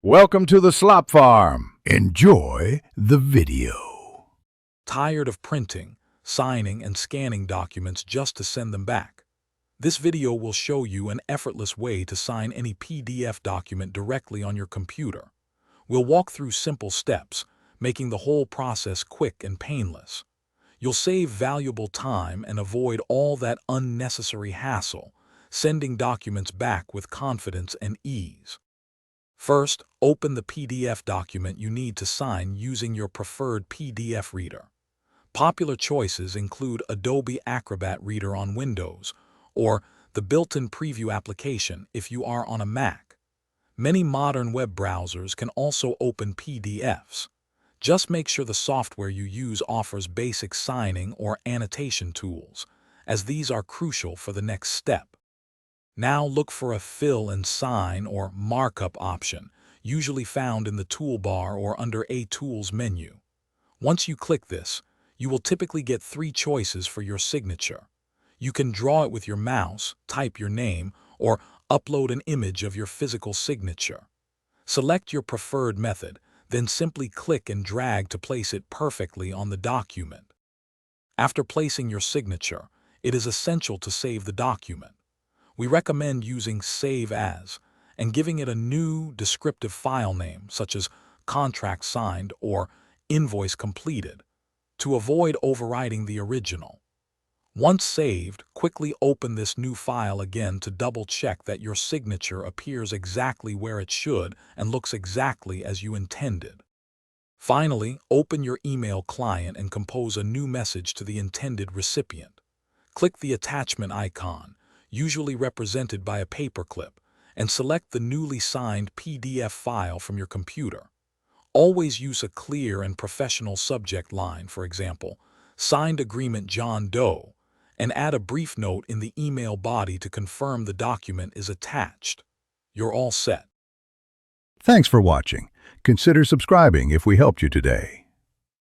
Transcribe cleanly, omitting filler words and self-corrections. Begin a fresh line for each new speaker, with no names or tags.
Welcome to the Slop Farm. Enjoy the video.
Tired of printing, signing, and scanning documents just to send them back? This video will show you an effortless way to sign any PDF document directly on your computer. We'll walk through simple steps, making the whole process quick and painless. You'll save valuable time and avoid all that unnecessary hassle, sending documents back with confidence and ease. First, open the PDF document you need to sign using your preferred PDF reader. Popular choices include Adobe Acrobat Reader on Windows, or the built-in Preview application if you are on a Mac. Many modern web browsers can also open PDFs. Just make sure the software you use offers basic signing or annotation tools, as these are crucial for the next step. Now look for a fill and sign or markup option, usually found in the toolbar or under a Tools menu. Once you click this, you will typically get 3 choices for your signature. You can draw it with your mouse, type your name, or upload an image of your physical signature. Select your preferred method, then simply click and drag to place it perfectly on the document. After placing your signature, it is essential to save the document. We recommend using Save As and giving it a new descriptive file name such as Contract Signed or Invoice Completed to avoid overwriting the original. Once saved, quickly open this new file again to double-check that your signature appears exactly where it should and looks exactly as you intended. Finally, open your email client and compose a new message to the intended recipient. Click the attachment icon, usually represented by a paperclip, and select the newly signed PDF file from your computer. Always use a clear and professional subject line, for example, Signed Agreement John Doe, and add a brief note in the email body to confirm the document is attached. You're all set.
Thanks for watching. Consider subscribing if we helped you today.